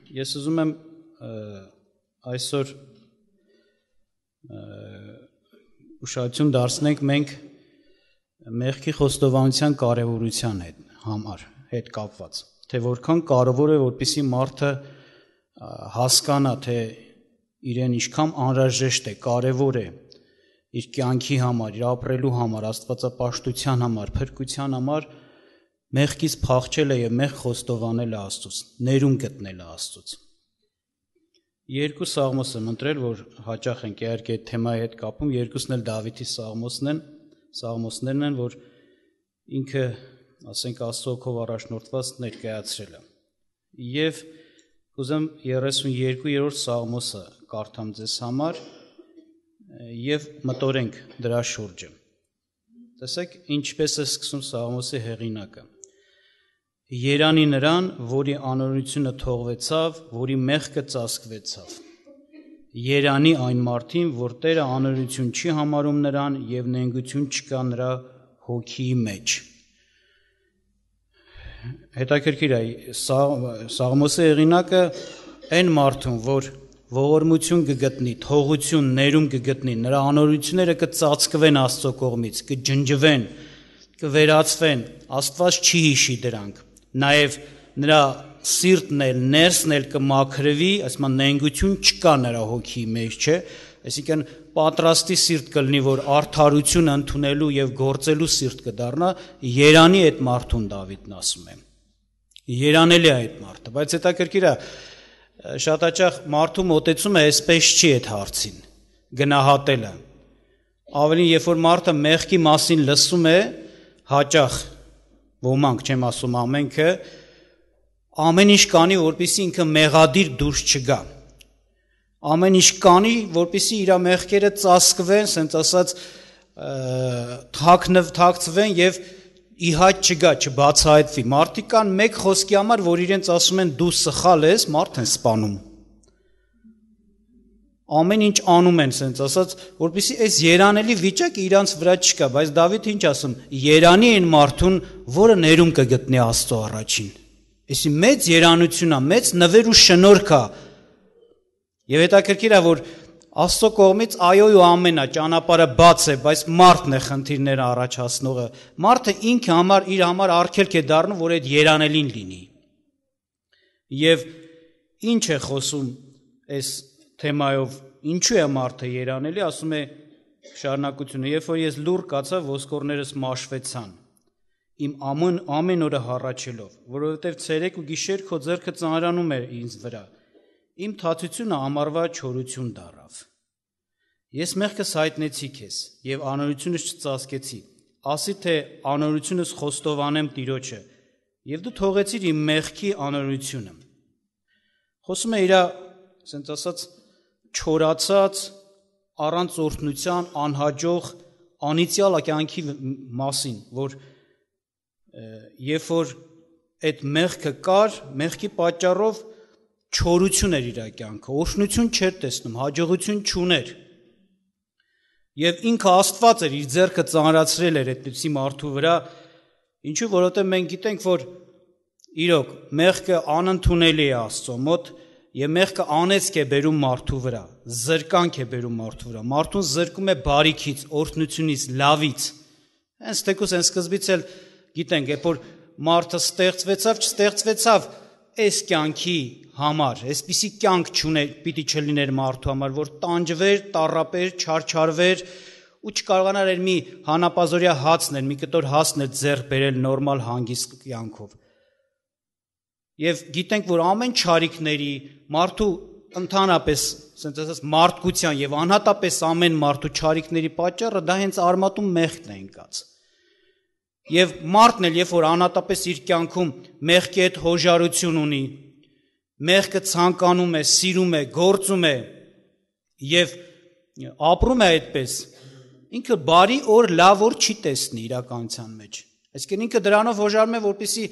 Ես ուզում եմ այսօր ուշադրություն դարձնենք մենք մեղքի խոստովանության կարևորության հետ կապված, թե որքան կարևոր է, որպեսզի մարդը հասկանա, թե իրեն ինչքան անհրաժեշտ է, կարևոր է իր կյանքի համար, իր ապրելու համար, աստվածապաշտության համար, փրկության համար մեղքից փախչելը եւ մեղք խոստովանելը Աստծուց, ներում գտնելը Աստծուց։ Երկու սաղմոս եմ ընտրել, որ հաճախ ենք իհարկե այդ թեմայի հետ կապում, երկուսն էլ Դավիթի սաղմոսներն են, որ ինքը, ասենք, Աստծո հոգով առաջնորդված ներկայացրել է։ Եվ կուզեմ 32-րդ սաղմոսը կարդամ ձեզ համար եւ մտորենք դրա շուրջը։ Տեսեք, ինչպես է սկսում սաղմոսի հեղինակը։ Երանի նրան, որի անօրենությունը թողվեցավ, որի մեղքը ծածկվեցավ։ Երանի այն մարդին, որ Տերը անօրենություն չի համարում նրան եւ նենգություն չկա նրա հոգիի մեջ։ Հետաքրքիր է, սաղմոսի հեղինակը այն մարդուն, որ ողորմություն կգտնի, թողություն, ներում կգտնի, նրա անօրենությունները կծածկվեն Աստծո կողմից, կջնջվեն, կվերացվեն, Աստված չի հիշի դրանք։ Նաև նրա սիրտն էլ, ներսն էլ կմաքրվի, ասում նենգություն չկա նրա հոգիի մեջ, չէ, այսինքն պատրաստի սիրտ կլինի, որ արդարությունը ընդունելու եւ գործելու սիրտ կդառնա, երանի այդ մարդուն Դավիթն ասում է։ Երանելի է այդ մարդը, բայց հետաքրքիր է, շատ հաճախ մարդու մոտեցումը այսպես չի այդ հարցին, գնահատելը։ Ավելին, երբ որ մարդը մեղքի մասին լսում է, հաճախ ոմանք, չեմ ասում ամենքը, ամեն ինչ կանի, որպեսզի ինքը մեղադիր դուրս չգա։ Ամեն ինչ կանի, որպեսզի իր մեղքերը ծածկվեն, ասենց ասած, թաքցվեն եւ իհաճ չգա, չբացահայտվի։ Մարդիկ կան մեկ խոսքի համար, որ իրենց ասում են դու սխալ ես, մարդ են սպանում։ Ամեն ինչ անում են, ասենց ասած, որպեսզի այս երանելի վիճակը իրանց վրա չկա, բայց Դավիթը ինչ ասում, երանի են մարդուն, որը ներում կգտնի Աստծո առաջին։ Այսի մեծ երանություն է, մեծ նվեր ու շնորհք է։ Եվ հետաքրքիր է, որ Աստծո կողմից այոյ ու ամենա ճանապարհը բաց է, բայց մարդն է խնդիրները առաջացնողը։ Մարդը ինքը իր համար արգելք է դառնում, որ այդ երանելին լինի։ Եվ ինչ է խոսում այս թեմայով, ինչու է մարդը երանելի, ասում է շարունակությունը, երբ որ ես լուռ կացա, ոսկորներս մաշվեցան, իմ ամեն օրը հառաչելով, որովհետև ցերեկ ու գիշեր քո ձեռքը ծանրանում էր ինձ վրա, իմ թացությունը ամառվա չորություն դառավ։ Ես մեղքս հայտնեցի քեզ եւ անօրենությունս չծածկեցի, ասի թե անօրենությունս խոստովանեմ Տիրոջը, եւ դու թողեցիր իմ մեղքի անօրենությունը։ Խոսում է իր, ասենց ասած, չորացած, առանց օրհնության, անհաջող, անիծյալ կյանքի մասին, որ երբ որ այդ մեղքը կար, մեղքի պատճառով չորություն էր իր կյանքը, օրհնություն չէր տեսնում, հաջողություն չուներ։ Եվ ինքը Աստված էր, իր ձեռքը ծանրացրել էր այդպիսի մարդու վրա, ինչու, որովհետև մենք գիտենք, որ իրոք մեղքը անընդունելի է Աստծո մոտ, եւ մեղքը անեծք է բերում մարդու վրա, զրկանք է բերում մարդու վրա, մարդուն զրկում է բարիքից, օրհնությունից, լավից։ Հենց թեկուզ այն սկզբից էլ գիտենք, երբ որ մարդը ստեղծվեցավ, չստեղծվեցավ այս կյանքի համար, այսպիսի կյանք չուներ, պիտի չլիներ մարդու համար, որ տանջվեր, տառապեր, չարչարվեր ու չկարողանար մի հանապազորյա հացներ, մի կտոր հացներ ձեռք բերել նորմալ հանգիստ կյանքով։ Եվ գիտենք, որ ամեն չարիքների, մարդու ընդհանրապես, ասենց ասած, մարդկության եւ անհատապես ամեն մարդու չարիքների պատճառը դա հենց արմատում մեղքն է ընկած։ Եվ մարդն էլ, երբ որ անհատապես իր կյանքում մեղքի հետ հոժարություն ունի, մեղքը ցանկանում է, սիրում է, գործում է եւ ապրում է այդպես, ինքը բարի օր, լավ օր չի տեսնի իրականության մեջ։ Այսինքն ինքը դրանով հոժարում է, որպեսզի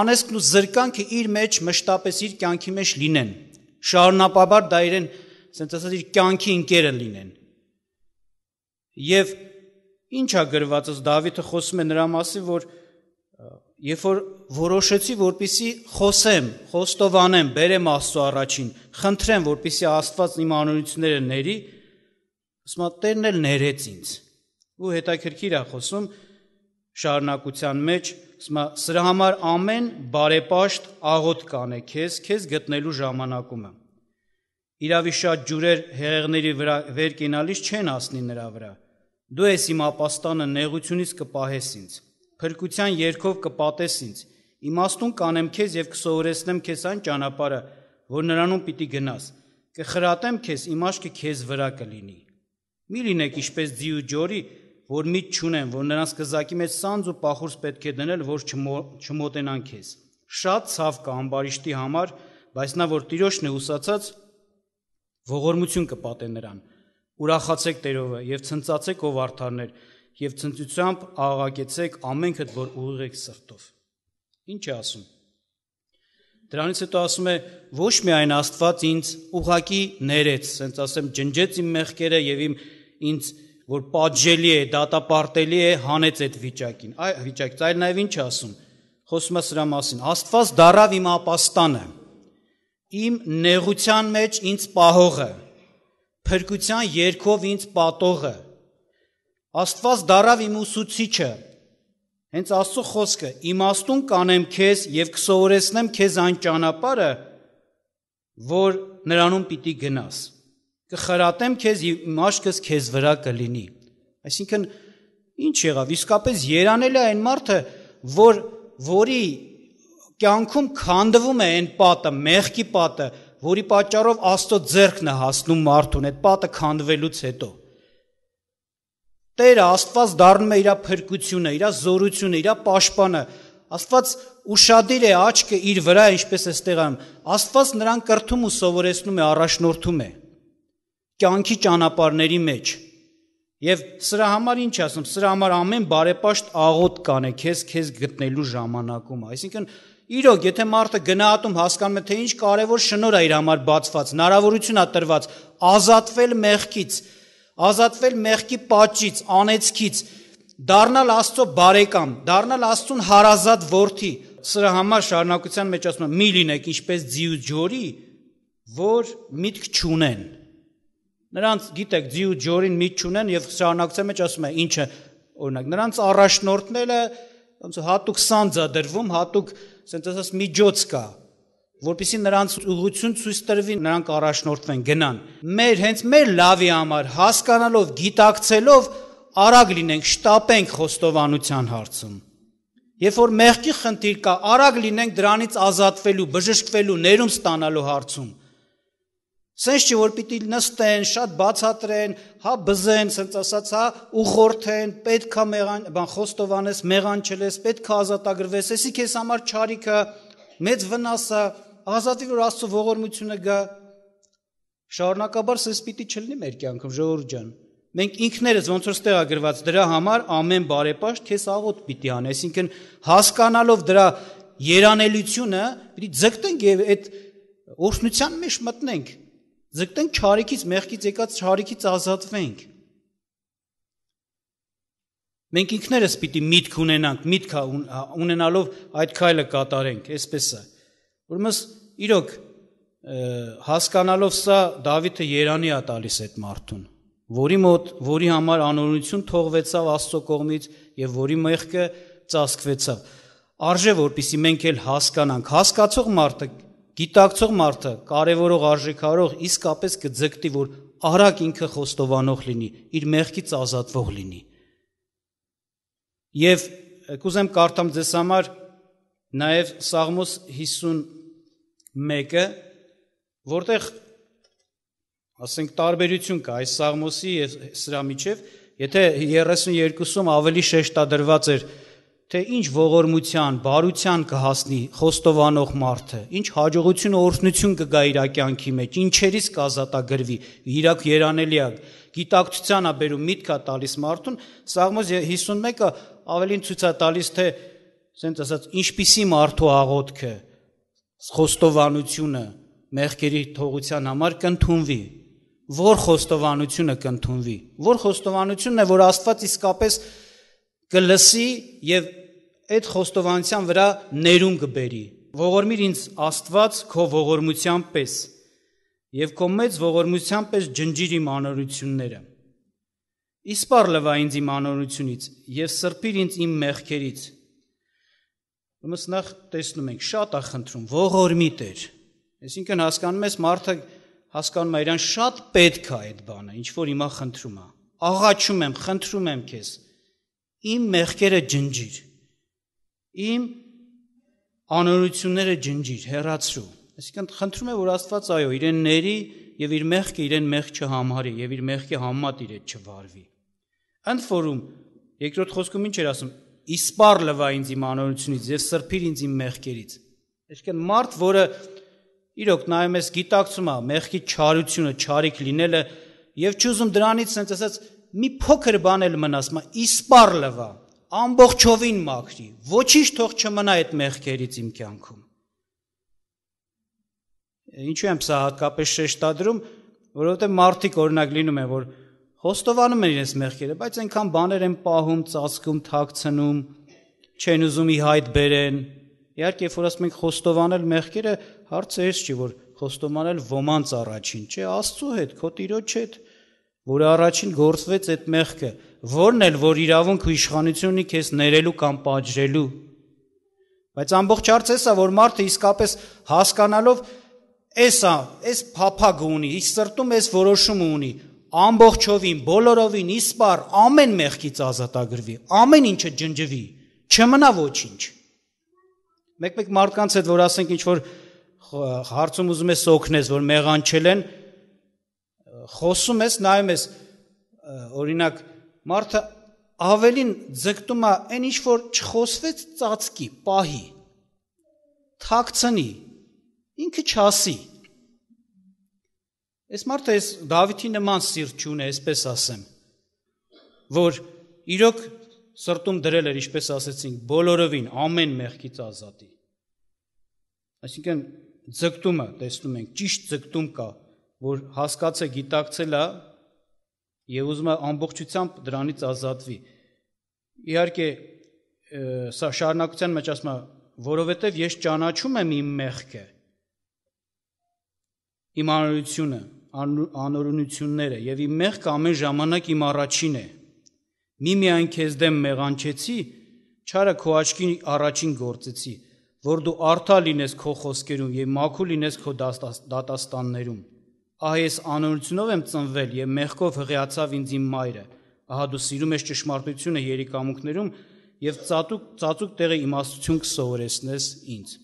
անեծքն ու զրկանքը իր մեջ մշտապես իր կյանքի մեջ լինեն, շարունակաբար դա իրեն, ասենց ասած, իր կյանքի ընկերը լինեն։ Եվ ինչ է գրվածս Դավիթը խոսում է նրա մասին, որ երբ որ որոշեցի, որպեսի խոսեմ, խոստովանեմ, բերեմ Աստծո առաջին, խնդրեմ, որպեսի Աստված իմ անօրինությունները ների, ասում Տերն էլ ներեց ինձ։ Ու հետաքրքիր է խոսում շարունակության մեջ, ասում սրա համար ամեն բարեպաշտ աղոթ կանե քեզ գտնելու ժամանակումը։ Իրավի շատ ջուրեր հեղեղների վրա վեր կենալիս չեն հասնի նրա վրա։ Դու ես իմ ապաստանը, նեղությունից կպահես ինձ, փրկության երգով կպատես ինձ, իմաստուն կանեմ քեզ եւ կսովորեցնեմ քեզ այն ճանապարհը, որ նրանում պիտի գնաս, կխրատեմ քեզ, իմ աչքը քեզ վրա կլինի։ Մի լինեք ինչպես ձի ու ջորի, որ միտ չունեն, որ նրանց կզակի մեջ սանձ ու պախուրս պետք է դնել, որ չմոտենան քեզ։ Շատ ցավ կա ամբարիշտի համար, բայց նա որ Տիրոջն է ուսացած, ողորմություն կպատե նրան։ Ուրախացեք Տերովը եւ ցնծացեք ով արդարներ եւ ցնծությամբ աղաղակեցեք ամենքդ որ ուղիղ եք սրտով։ Ինչ է ասում։ Դրանից հետո ասում է ոչ միայն Աստված ինձ ուղակի ներեց, ասենց ասեմ ջնջեց իմ մեղքերը եւ ինձ որ պատժելի է, դատապարտելի է, հանեց այդ վիճակին։ Վիճակից այլ նաեւ ինչ ասում։ Խոսում է սրա մասին։ Աստված դարավ իմ ապաստանը, իմ նեղության մեջ ինձ պահողը, փրկության երգով ինձ պատողը, Աստված դարավ իմ ուսուցիչը, հենց Աստծո խոսքը, իմաստուն կանեմ քեզ եւ կսովորեցնեմ քեզ այն ճանապարհը, որ նրանում պիտի գնաս, կխրատեմ քեզ եւ իմ աչքս քեզ վրա կլինի։ Այսինքն ինչ եղավ, իսկապես երանել է այն մարդը, որի կյանքում քանդվում է այն պատը, մեղքի պատը, որի պատճառով Աստծո ձեռքն է հասնում մարդուն, այդ պատը քանդվելուց հետո։ Տերը Աստված դառնում է իր փրկությունը, իր զորությունը, իր պաշտպանը։ Աստված ուշադիր է աչքը իր վրա, ինչպես էստեղ անում։ Աստված նրան կրթում ու սովորեցնում է, առաջնորդում է կյանքի ճանապարհների մեջ։ Եվ սրա համար ինչ ասում, սրա համար ամեն բարեպաշտ աղոթ կանե քեզ գտնելու ժամանակում։ Այսինքն իրոք, եթե մարդը գնահատում հասկանում է, թե ինչ կարևոր շնորհ է իր համար բացված, հնարավորություն է տրված ազատվել մեղքից, ազատվել մեղքի պատժից, անեծքից, դառնալ Աստծո բարեկամ, դառնալ Աստծուն հարազատ որդի։ Սրա համար շարունակության մեջ ասում է՝ մի լինեք ինչպես ձի ու ջորի, որ միտք չունեն։ Նրանց գիտեք ձի ու ջորին միտք չունեն եւ շարունակության մեջ ասում է ինչը օրինակ նրանց առաջնորդները ոնց հատուկ սանձ է դրվում, հատուկ ասենք ասած միջոց կա, որպեսզի նրանց ուղղություն ցույց տրվի, նրանք առաջնորդվեն, գնան։ Հենց մեր լավի համար հասկանալով, գիտակցելով արագ լինենք, շտապենք խոստովանության հարցում։ Երբ որ մեղքի խնդիր կա, արագ լինենք դրանից ազատվելու, բժշկվելու, ներում ստանալու հարցում։ Սենց չի որ պիտի նստեն, շատ բացատրեն, հա բզեն, սենց ասած, հա ուղղորդեն, պետք է խոստովանես, մեղանչելես, պետք է ազատագրվես, էսի քեզ համար չարիքը, մեծ վնասը, ազատի որ Աստծո ողորմությունը գա։ Շարունակաբար սենց պիտի չլինի մեր կյանքում, ժողովուրդ ջան։ Մենք ինքներս ոնց որ ստեղ է գրված դրա համար ամեն բարեպաշտ քեզ աղոթ պիտի անես, այսինքն հասկանալով դրա երանելիությունը պիտի ձգտենք եւ այդ օրհնության մեջ մտնենք, ձգտենք չարիքից, մեղքից եկած չարիքից ազատվենք։ Մենք ինքներս պիտի միտք ունենանք, միտք ունենալով այդ քայլը կատարենք, այսպես է։ Ուրեմն իրոք հասկանալով սա Դավիթը երանի է տալիս այդ մարդուն, որի համար անօրինություն թողվեցավ Աստծո կողմից եւ որի մեղքը ծածկվեցավ։ Արժե որպեսզի մենք էլ հասկանանք, հասկացող մարդը, գիտակցող մարդը, կարևորող, արժեքարող իսկապես կձգտի, որ արագ ինքը խոստովանող լինի, իր մեղքից ազատվող լինի։ Եվ կուզեմ կարդամ ձեզ համար նաև Սաղմոս 51-ը, որտեղ ասենք տարբերություն կա այս Սաղմոսի եւ սրա միջև, եթե 32-ում ավելի շեշտադրված էր, թե ինչ ողորմության, բարության կհասնի խոստովանող մարդը, ինչ հաջողություն ու օրհնություն կգա իր կյանքի մեջ, ինչերից կազատագրվի, իրոք երանելի է, գիտակցության է բերում, միտք է տալիս մարդուն, Սաղմոս 51-ը ավելին ցույց է տալիս, թե ասենք ասած ինչպիսի մարդու աղոթքը, խոստովանությունը մեղքերի թողության համար կընդունվի, որ խոստովանությունը կընդունվի, որ խոստովանությունն է, որ Աստված իսկապես կլսի եւ այդ խոստովանության վրա ներում կբերի։ Ողորմիր ինձ Աստված քո ողորմության պես եւ քո մեծ ողորմության պես ջնջիր իմ անօրությունները։ Իսպառ լվա ինձ իմ անօրությունից եւ սրբիր ինձ իմ մեղքերից։ Ուրեմն նախ տեսնում ենք շատ է խնդրում ողորմի Տեր։ Այսինքն հասկանում ես մարդը հասկանում է իրան շատ պետք է այդ բանը, ինչ որ հիմա խնդրում է։ Աղաչում եմ, խնդրում եմ քեզ, իմ մեղքերը ջնջիր, իմ անօրությունները ջնջիր, հեռացրու։ Այսինքն խնդրում է, որ Աստված այո, իրեն ների եւ իր մեղքը իրեն մեղք չհամարի եւ իր մեղքի համեմատ իր հետ չվարվի։ Ընդ որում երկրորդ խոսքում ինչ էր ասում. Իսպառ լվա ինձ իմ անօրությունից եւ սրբիր ինձ իմ մեղքերից։ Այսինքն մարդ, որը իրոք նայում ես գիտակցում է մեղքի չարությունը, չարիք լինելը եւ չուզում դրանից sense ասած մի փոքր բան էլ մնաս, իսպառ լվա, ամբողջովին մաքրի, ոչինչ թող չմնա այդ մեղքերից իմ կյանքում։ Ինչու եմ սա հատկապես շեշտադրում, որովհետեւ մարդիկ օրինակ լինում են, որ խոստովանում են իրենց մեղքերը, բայց այնքան բաներ են պահում, ծածկում, թաքցնում, չեն ուզում ի հայտ բերեն։ Իհարկե, երբ որ ասում ենք խոստովանել մեղքերը, հարցը էս չի, որ խոստովանել ոմանց առաջին, չէ, Աստծո հետ, քո Տիրոջ հետ, որը առաջին գործվեց այդ մեղքը, որն էլ որ իրավունք ու իշխանություն ունի քեզ ներելու կամ պատժելու։ Բայց ամբողջ հարցը էս է, որ մարդը իսկապես հասկանալով այս փափագը ունի, իր սրտում այս որոշումը ունի, ամբողջովին, բոլորովին, իսպառ ամեն մեղքից ազատագրվի, ամեն ինչը ջնջվի, չմնա ոչինչ։ Մեկ-մեկ մարդկանց հետ որ ասենք ինչ որ հարցում ուզում ես օգնես, որ մեղանչել են, խոսում ես, նայում ես, օրինակ մարդը ավելին ձգտում է այն ինչ որ չխոսվեց ծածկի, պահի, թաքցնի, ինքը չասի։ Այս մարդը այս Դավիթի նման սիրտ չունի, այսպես ասեմ, որ իրոք սրտում դրել էր, ինչպես ասեցինք, բոլորովին ամեն մեղքից ազատի։ Այսինքն ձգտումը, տեսնում ենք, ճիշտ ձգտում կա, որ հասկացել, գիտակցել է եւ ուզում է ամբողջությամբ դրանից ազատվի։ Իհարկե, սա շարունակության մեջ ասում է, որովհետեւ ես ճանաչում եմ իմ մեղքը, իմ անօրությունները եւ իմ մեղքը ամեն ժամանակ իմ առաջին է։ Միմիայն քեզ դեմ մեղանչեցի, չարը քո աչքի առաջին գործեցի, որ դու արդար լինես քո խոսքերում եւ մաքուր լինես քո դատաստաններում։ Ահա ես անօրությունով եմ ծնվել եւ մեղքով հղիացավ ինձ իմ մայրը։ Ահա դու սիրում ես ճշմարտությունը երիկամուկներում եւ ծածուկ տեղի իմաստություն կսովորեցնես ինձ։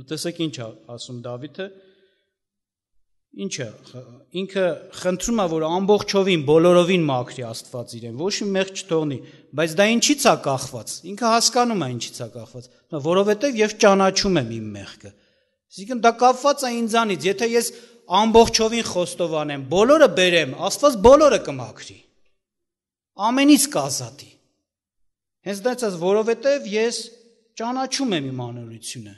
Տեսեք ինչ ասում Դավիթը։ Ինչը ինքը խնդրում է որ ամբողջովին բոլորովին մաքրի Աստված իրեն, ոչ մի մեղք չթողնի, բայց դա ինչից է կախված։ Ինքը հասկանում է ինչից է կախված, որովհետև ես ճանաչում եմ իմ մեղքը։ Այսինքն դա կապված է ինձանից, եթե ես ամբողջովին խոստովանեմ, բոլորը բերեմ, Աստված բոլորը կմաքրի։ Ամենից կազատի։ Հենց դա ասած, որովհետև ես ճանաչում եմ իմ անօրությունը։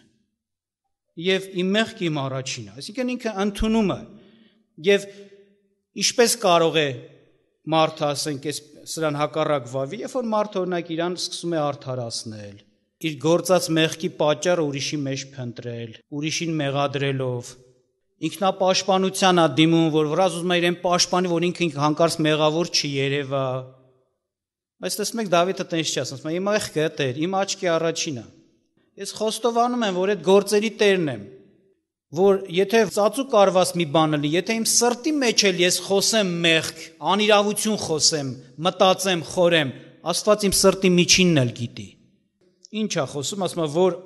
Եվ իմ մեղքը իմ առաջինն է, այսինքն ինքը ընդունում է եւ ինչպես կարող է մարդը ասենք սրան հակառակ վարվի, երբ որ մարդը օրինակ իրան սկսում է արդարացնել, իր գործած մեղքի պատճառը ուրիշի մեջ փնտրել, ուրիշին մեղադրելով, ինքնապաշտպանության է դիմում, որ վրազ ուզում է իրեն պաշտպանի, որ ինքը հանկարծ մեղավոր չերևա։ Բայց տեսնում եք Դավիթը տենց չի ասում, իմ մեղքը Տեր, իմ աչքի առաջինն է։ Ես խոստովանում եմ, որ այդ գործերի տերն եմ, որ եթե ծածուկ արված մի բան լինի, եթե իմ սրտի մեջ էլ ես խոսեմ մեղք, անիրավություն խոսեմ, մտածեմ, խորեմ, Աստված իմ սրտի միջինն էլ գիտի։ Ինչ է խոսում, ասում է, որ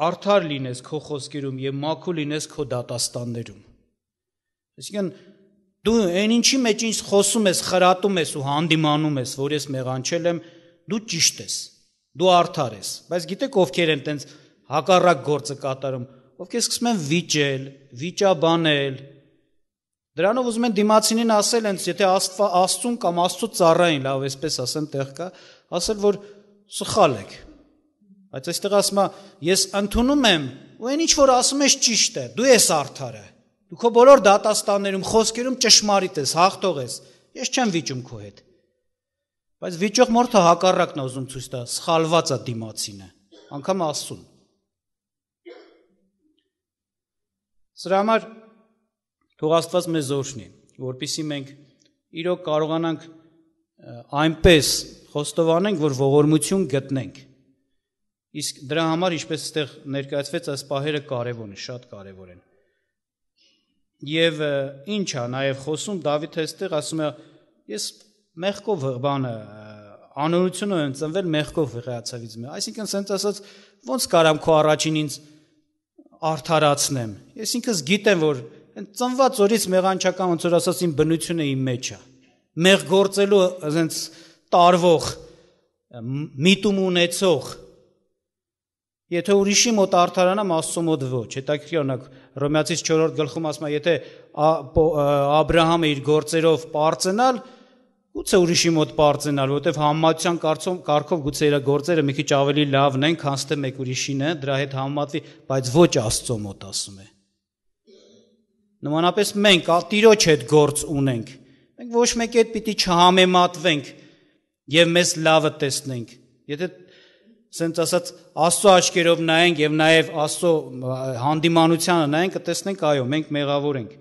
արդար լինես քո խոսքերում եւ մաքուր լինես քո դատաստաններում։ Այսինքն դու այն ինչի մեջ ինչ խոսում ես, խրատում ես ու հանդիմանում ես, որ ես մեղանչել եմ, դու ճիշտ ես։ Դու արդար ես, բայց գիտեք ովքեր են տենց հակառակ գործը կատարում, ովքեր սկսում են վիճել, վիճաբանել։ Դրանով ուզում են դիմացինին ասել հենց, եթե Աստծուն կամ Աստծո ծառային, լավ այսպես ասեմ, տեղ կա, ասել որ սխալ եք։ Բայց այստեղ ասում է, ես ընդունում եմ, ու այն ինչ որ ասում ես ճիշտ է, դու ես արդարը։ Դու քո բոլոր դատաստաններում, խոսքերում ճշմարիտ ես, հաղթող ես։ Ես չեմ վիճում քո հետ։ Բայց վիճող մարդը հակառակն է ուզում ցույց տա, սխալված է դիմացինը, անգամ Աստծուն։ Սրա համար թող Աստված մեզ օրհնի, որպեսզի մենք իրոք կարողանանք այնպես խոստովանենք, որ ողորմություն գտնենք։ Իսկ դրա համար, ինչպես այստեղ ներկայացվեց, այս պահերը կարևոր են, շատ կարևոր են։ Եվ ինչ է նաև խոսում Դավիթը այստեղ ասում է, ես մեղքով անօրությունը եմ ծնվել, մեղքով եղացավից մե։ Այսինքն սենց ասած, ոնց կարամ քո առաջին ինձ արդարացնեմ։ Ես ինքս գիտեմ, որ ծնված օրից մեղանչական ոնց որ ասած իմ բնությունը իմ մեջ է։ Մեղ գործելու ասենց տարվող, միտում ունեցող։ Եթե ուրիշի մոտ արդարանամ, Աստծո մոտ ոչ։ Հետաքրքիր օրինակ Հռոմեացիս 4-րդ գլխում ասում է, եթե Աբրահամը իր գործերով պարծենալ, գուցե ուրիշի մոտ պարծենալ, որովհետև համեմատության կարգով գուցե իր գործերը մի քիչ ավելի լավն են, քան թե մեկ ուրիշին է, դրա հետ համեմատվի, բայց ոչ Աստծո մոտ ասում է։ Նմանապես մենք Տիրոջ հետ գործ ունենք։ Մենք ոչ մեկի հետ պիտի չհամեմատվենք եւ մեզ լավը տեսնենք։ Եթե սենց ասած Աստծո աչքերով նայենք եւ նաեւ Աստծո հանդիմանությանը նայենք, կտեսնենք այո, մենք մեղավոր ենք։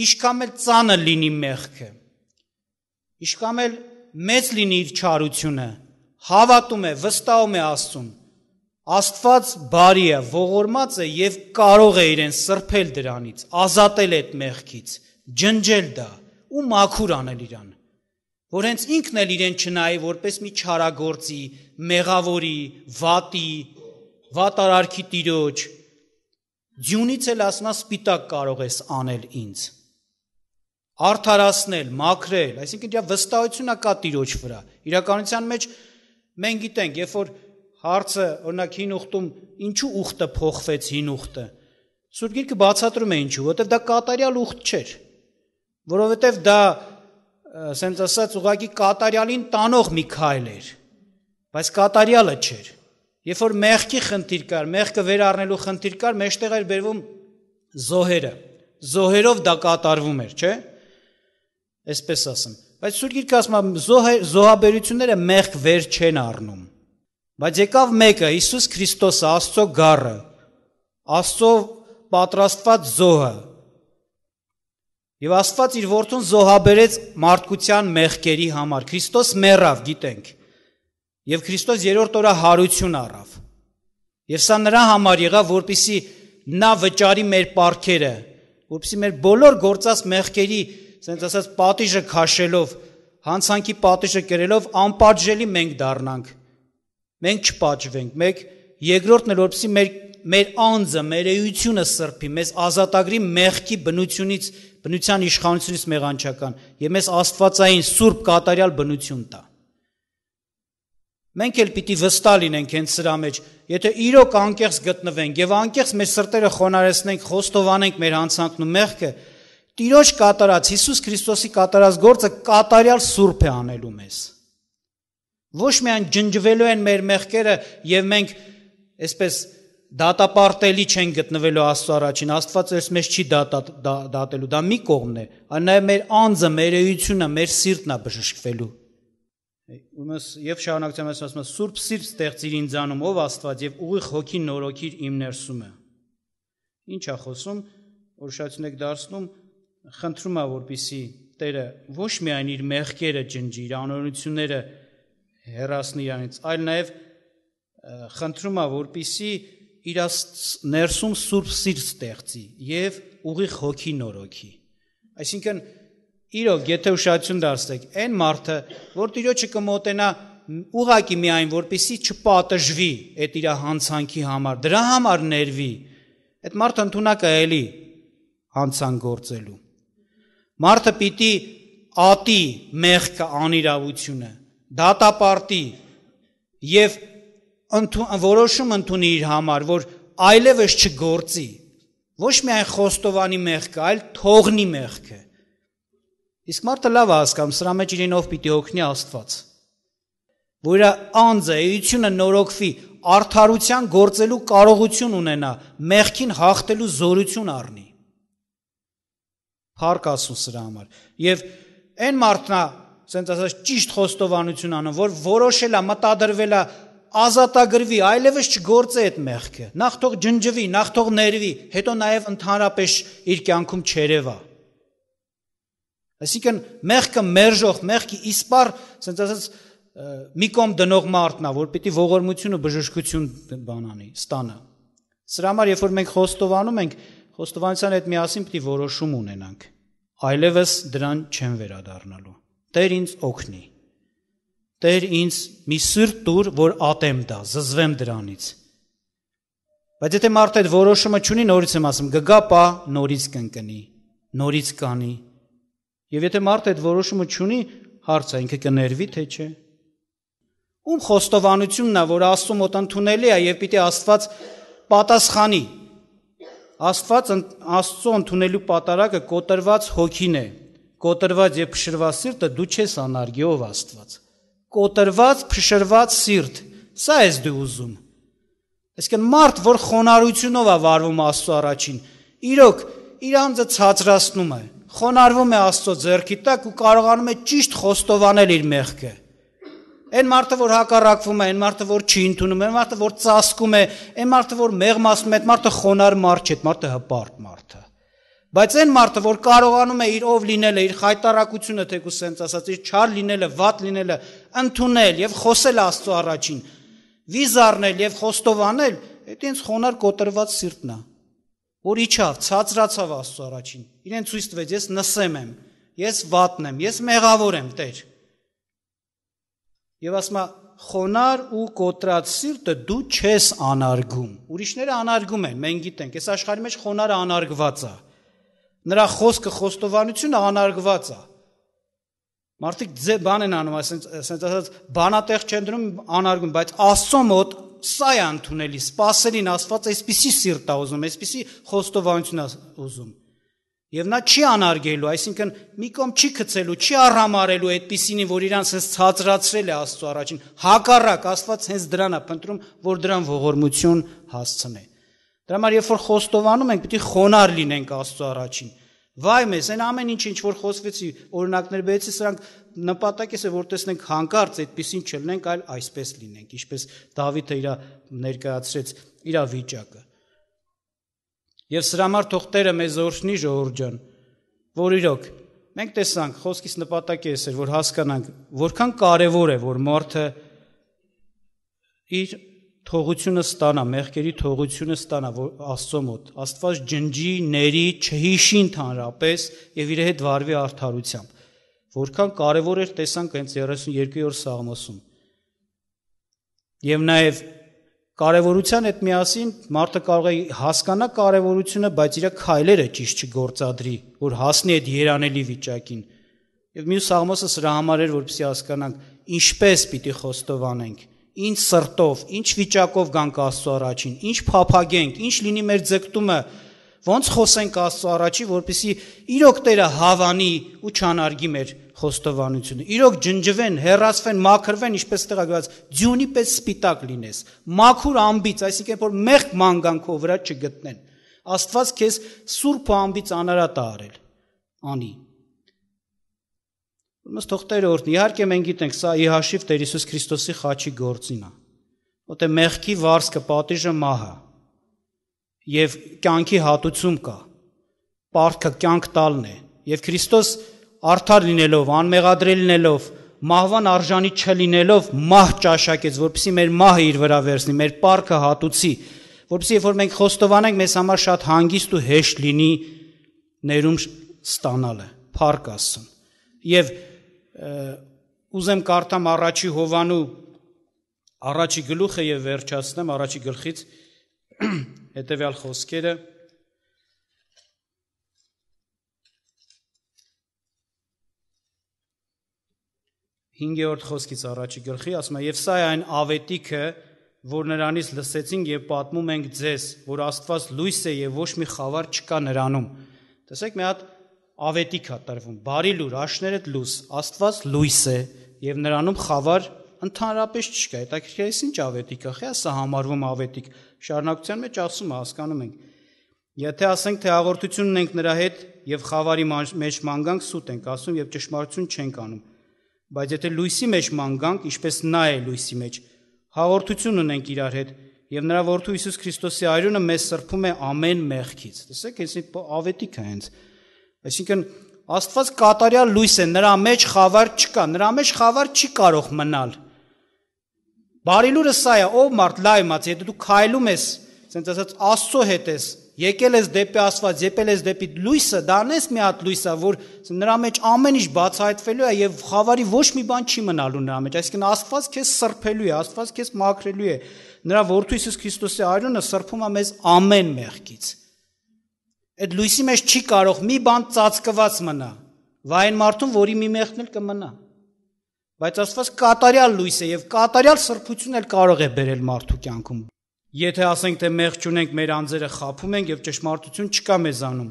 Իշքան էլ ծանը լինի մեղքը, իշքան էլ մեծ լինի իր չարությունը, հավատում է, վստահում է Աստծուն։ Աստված բարի է, ողորմած է եւ կարող է իրեն սրբել դրանից, ազատել այդ մեղքից, ջնջել դա ու մաքուր անել իրան, որ հենց ինքն էլ իրեն չնայի որպես մի չարագործի, մեղավորի, վատի, վատարարքի տիրոջ, ձյունից էլ ասնա սպիտակ կարող ես անել ինձ, արդարացնել, մաքրել, այսինքն իր վստահությունը կա տիրոջ վրա, իրականության մեջ մենք գիտենք, երբ որ հարցը, օրինակ հին ուխտում, ինչու ուխտը փոխվեց հին ուխտը, Սուրբ Գիրքը բացատրում է ինչու, որովհետև դա կատարյալ ուխտ չէր, որովհետև դա սենց ասած ուղղակի կատարյալին տանող մի քայլ էր, բայց կատարյալը չէր։ Երբ որ մեղքի խնդիր կար, մեղքը վերառնելու խնդիր կար, մեջտեղ էր բերվում զոհերը։ Զոհերով դա կատարվում էր, չէ՞։ Այսպես ասեմ։ Բայց Սուրբ Գիրքը ասում է զոհաբերությունները մեղք վեր չեն առնում։ Բայց եկավ մեկը, Հիսուս Քրիստոսը, Աստծո գառը, Աստծո պատրաստված զոհը։ Եվ Աստված իր որդուն զոհաբերեց մարդկության մեղքերի համար։ Քրիստոս մեռավ, գիտենք։ Եվ Քրիստոս երրորդ օրը հարություն առավ։ Եվ սա նրա համար եղավ, որպեսզի նա վճարի մեր պարտքերը, որպեսզի մեր բոլոր գործած մեղքերի, ասենց ասած, պատիժը քաշելով, հանցանքի պատիժը կրելով անպատժելի մենք դառնանք։ Մենք չպատժվենք, մեկ երկրորդն էլ որպեսզի մեր անձը, մեր էությունը սրբի, մեզ ազատագրի մեղքի բնության իշխանությունից մեղանչական եւ մեզ աստվածային սուրբ կատարյալ բնություն տա։ Մենք էլ պիտի վստահ լինենք հենց սրա մեջ, եթե իրոք անկեղծ գտնվենք եւ անկեղծ մեր սրտերը խոնարհեցնենք, խոստովանենք մեր հանցանքն ու մեղքը, Տիրոջ կատարած Հիսուս Քրիստոսի կատարած գործը կատարյալ սուրբ է անելու մեզ։ Ոչ միայն ջնջվելու են մեր մեղքերը եւ մենք այսպես դատապարտելի չեն գտնվելու Աստծո առաջին, Աստված էս մեզ չի դատելու, դա մի կողմն է, այլ նաեւ մեր անձը, մեր էությունը, մեր սիրտն է բժշկվելու։ Եվ շարունակությամբ ասում եմ, Սուրբ Սիրտ ստեղծիր ինձանում, ով Աստված, եւ ուղիղ հոգի նորոգիր իմ ներսումը։ Ինչ է խոսում, որոշություն եք դարձնում, խնդրում է, որպեսզի Տերը ոչ միայն իր մեղքերը ջնջի, իր անօրենությունները հեռացնի իրանից, այլ նաեւ խնդրում է, որպեսզի իր ներսում Սուրբ Սիրտ ստեղծի եւ ուղիղ հոգի նորոգի։ Այսինքն իրոք, եթե ուշադրություն դարձնեք, այն մարդը, որ Տիրոջը կմոտենա ուղղակի միայն, որպեսզի չպատժվի այդ իր հանցանքի համար, դրա համար ներվի, այդ մարդը ընդունակ է էլի հանցանք գործելու։ Մարդը պիտի ատի մեղքը անիրավությունը, դատապարտի եւ որոշում ընդունի իր համար, որ այլևս չգործի, ոչ միայն խոստովանի մեղքը, այլ թողնի մեղքը։ Իսկ մարդը լավ է հասկանում, սրա մեջ իրենով պիտի օգնի Աստված, որ իր անձը, էությունը նորոգվի, արդարության գործելու կարողություն ունենա, մեղքին հաղթելու զորություն առնի։ Փառք Աստծո սրա համար։ Եվ այն մարդն է, ասենց ասած ճիշտ խոստովանություն անում, որ որոշել է, մտադրվել է ազատագրվի, այլևս չգործե այդ մեղքը, նախ թող ջնջվի, նախ թող ներվի, հետո նաև ընդհանրապես իր կյանքում չերևա։ Այսինքն մեղքը մերժող, մեղքի իսպար, ասենց ասած մի կողմ դնող մարդն է, որ պիտի ողորմություն ու բժշկություն բանանի, ստանա։ Սրա համար երբ որ մենք խոստովանում ենք, խոստովանության հետ միասին պիտի որոշում ունենանք, այլևս դրան չեմ վերադառնալու։ Տեր ինձ օգնի։ Տեր ինձ մի սիրտ տուր, որ ատեմ դա, զզվեմ դրանից։ Բայց եթե մարդը այդ որոշումը չունի, նորից եմ ասում, գգա պա, նորից կընկնի, նորից կանի։ Եվ եթե մարդը այդ որոշումը չունի, հարց է, ինքը կներվի, թե չէ։ Ում խոստովանությունն է, որ Աստծո մոտ ընդունելի է եւ պիտի Աստված պատասխանի։ Աստծո ընդունելու պատարագը կոտրված հոգին է, կոտրված եւ փշրված սիրտը դու չես անարգի, ով Աստված։ Կոտրված, փշրված սիրտ, սա ես դու ուզում։ Այսինքն մարդ, որ խոնարհությունով է վարվում Աստծո առաջին, իրոք իր անձը ցածրացնում է, խոնարհվում է Աստծո ձեռքի տակ ու կարողանում է ճիշտ խոստովանել իր մեղքը։ Այն մարդը, որ հակառակվում է, այն մարդը, որ չի ընդունում, այն մարդը, որ ծածկում է, այն մարդը, որ մեղմացնում է, այդ մարդը խոնարհ մարդ չէ, այդ մարդը հպարտ մարդ է։ Բայց այն մարդը, որ կարողանում է իր ով լինելը, իր խայտարակությունը, թեկուզ սենց ասած, իր չար լինելը, վատ լինելը, ընդունել եւ խոսել Աստծո առաջին, վիզառնել եւ խոստովանել, այդ ինձ խոնարհ կոտրված սիրտն է, որ իջավ, ցածրացավ Աստծո առաջին։ Իրեն ցույց տվեց, ես նսեմ եմ, ես վատն եմ, ես մեղավոր եմ, Տեր։ Եվ ասում է, խոնար ու կոտրած սիրտը դու չես անարգում։ Ուրիշները անարգում են, մենք գիտենք, այս աշխարհի մեջ խոնարհը անարգված է։ Նրա խոսքը, խոստովանությունը անարգված է։ Մարդիկ բան են անում, ասենց ասած բանատեղ չեն դնում, անարգում, բայց Աստծո մոտ սա է ընդունելի, սпасելին Աստված այսպիսի սիրտ է ուզում, այսպիսի խոստովանություն է ուզում։ Եվ նա չի անարգելու, այսինքն մի կողմ չի գցելու, չի առհամարելու այդպիսին, որ իրան sense ցածրացրել է Աստծո առաջին։ Հակառակ Աստված հենց դրան է փնտրում, որ դրան ողորմություն հասցնի։ Դրա համար երբ որ խոստովանում ենք, պիտի խոնարհ լինենք Աստծո առաջին։ Վայ մեզ, այն ամեն ինչ որ խոսվեցի, օրինակներ բերեցի, սրանք նպատակս է, որ տեսնենք հանկարծ այդպիսին չլինենք, այլ այսպես լինենք, ինչպես Դավիթը իր ներկայացրեց իր վիճակը։ Եվ սրա համար թող Տերը մեզ օրհնի, ժողովուրդ ջան, որ իրոք մենք տեսանք, խոսքից նպատակը էս էր, որ հասկանանք, որքան կարևոր է, որ մարդը իր թողությունը ստանա, մեղքերի թողությունը ստանա Աստծո մոտ, Աստված ջնջի, ների, չհիշի ընդհանրապես եւ իր հետ վարվի արդարությամբ։ Որքան կարևոր էր տեսանք հենց 32-րդ Սաղմոսում։ Եվ նաեւ կարևորության հետ միասին մարդը կարող է հասկանա կարևորությունը, բայց իր քայլերը ճիշտ չգործադրի, որ հասնի այդ երանելի վիճակին։ Եվ մյուս Սաղմոսը սրա համար էր, որպեսզի հասկանանք ինչպես պիտի խոստովանենք, ինչ սրտով, ինչ վիճակով գանք Աստծո առաջին, ինչ փափագենք, ինչ լինի մեր ձգտումը, ոնց խոսենք Աստծո առաջի, որպեսզի իրոք Տերը հավանի ու չանարգի մեր խոստովանությունը։ Իրոք ջնջվեն, հեռացվեն, մաքրվեն, ինչպես տեղ գրված, ձյունի պես սպիտակ լինես, մաքուր ամբից, այսինքն որ մեղք մանգանքով վրա չգտնեն։ Աստված քեզ սուրբ ու ամբից անարատ է արել։ Անի։ Ուրեմն թող Տերը օրհնի։ Իհարկե մենք գիտենք, սա ի հաշիվ Տեր Հիսուս Քրիստոսի խաչի գործին է։ Որտե մեղքի վարձքը, պատիժը մահը եւ կյանքի հատուցում կա։ Պարտքը կյանք տալն է։ Եվ Քրիստոս արդար լինելով, անմեղադրել լինելով, մահվան արժանի չլինելով մահ ճաշակեց, որպեսզի մեր մահը իր վրա վերցնի, մեր պարտքը հատուցի, որպեսզի երբ որ մենք խոստովանենք, մեզ համար շատ հանգիստ ու հեշտ լինի ներում ստանալը, փառք Աստծուն։ Եվ ուզեմ կարդամ առաջի Հովանու առաջի գլուխը եւ վերջացնեմ առաջի գլխից հետեւյալ խոսքերը 5-րդ խոսքից առաջի գլխի ասում է եւ սա է այն ավետիքը որ նրանից լսեցինք եւ պատմում ենք ձեզ որ Աստված լույս է եւ ոչ մի խավար չկա նրանում տեսեք մի հատ ավետիք է տրվում բարի լուր աշներդ լույս Աստված լույս է եւ նրանում խավար ընդհանրապես չկա հետաքրքիր է ինչ ավետիք է խա սա համարվում ավետիք շարունակության մեջ ասում է հասկանում ենք եթե ասենք թե հաղորդություն ունենք նրա հետ եւ խավարի մեջ մանգանք սուտ ենք ասում եւ ճշմարտություն չենք անում բայց եթե լույսի մեջ մանգանք, ինչպես նա է լույսի մեջ, հաղորդություն ունենք իրար հետ, եւ նրա որդու Հիսուս Քրիստոսի այրունը մեզ սրբում է ամեն մեղքից։ Տեսեք, այսինքն ավետիք է հենց։ Այսինքն Աստված կատարյալ լույս է, նրա մեջ խավար չկա, նրա մեջ խավար չի կարող մնալ։ Բարիլուրը սա է, ով մարդ լայմաց, եթե դու քայլում ես, ասենց ասած Աստծո հետ ես, եկել ես դեպի Աստված, եկել ես դեպի լույսը, դա անես մի հատ լույս է, որ նրա մեջ ամեն ինչ բացահայտվելու է եւ խավարի ոչ մի բան չի մնալու նրա մեջ, այսինքն Աստված քեզ սրբելու է, Աստված քեզ մաքրելու է։ Նրա որդու Հիսուս Քրիստոսի այրունը սրբում է մեզ ամեն մեղքից։ Այդ լույսի մեջ չի կարող մի բան ծածկված մնա, վայեն մարդուն, որի մի մեղքն էլ կմնա։ Բայց Աստված կատարյալ լույս է եւ կատարյալ սրբություն էլ կարող է բերել մարդու կյանքում։ Եթե ասենք թե մեղք չունենք, մեր անձերը խաբում ենք եւ ճշմարտություն չկա մեզանում,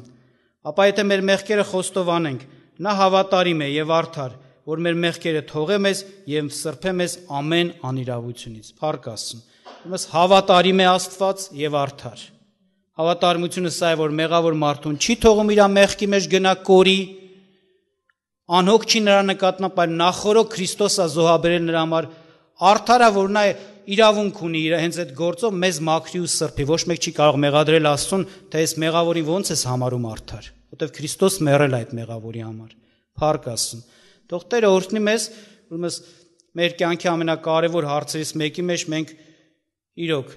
ապա եթե մեր մեղքերը խոստովանենք, նա հավատարիմ է եւ արդար, որ մեր մեղքերը թողե մեզ եւ սրբե մեզ ամեն անիրավությունից։ Փառք Աստծուն։ Ուրեմն հավատարիմ է Աստված եւ արդար։ Հավատարմությունը սա է, որ մեղավոր մարդուն չի թողում իր մեղքի մեջ գնա կորի, անհոգ չի նրա նկատմամբ, այլ նախորոք Քրիստոսը զոհաբերել նրա համար, արդար է, որ նա իրավունք ունի իր հենց այդ գործով մեզ մաքրի ու սրբի, ոչ մեկ չի կարող մեղադրել Աստծուն, թե այս մեղավորին ոնց ես համարում արդար, որտեղ Քրիստոս մեռել է այդ մեղավորի համար։ Փառք Աստծուն։ Թող Տերը օրհնի մեզ, ուրեմն մեր կյանքի ամենակարևոր հարցերից մեկի մեջ մենք իրոք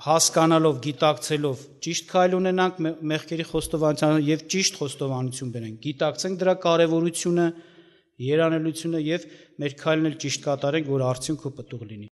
հասկանալով, գիտակցելով ճիշտ քայլ ունենանք մեղքերի խոստովանության եւ ճիշտ խոստովանություն բերենք, գիտակցենք դրա կարեւորությունը, երանելությունը եւ մեր քայլն էլ ճիշտ կատարենք, որ արդյունքը պտուղ լինի։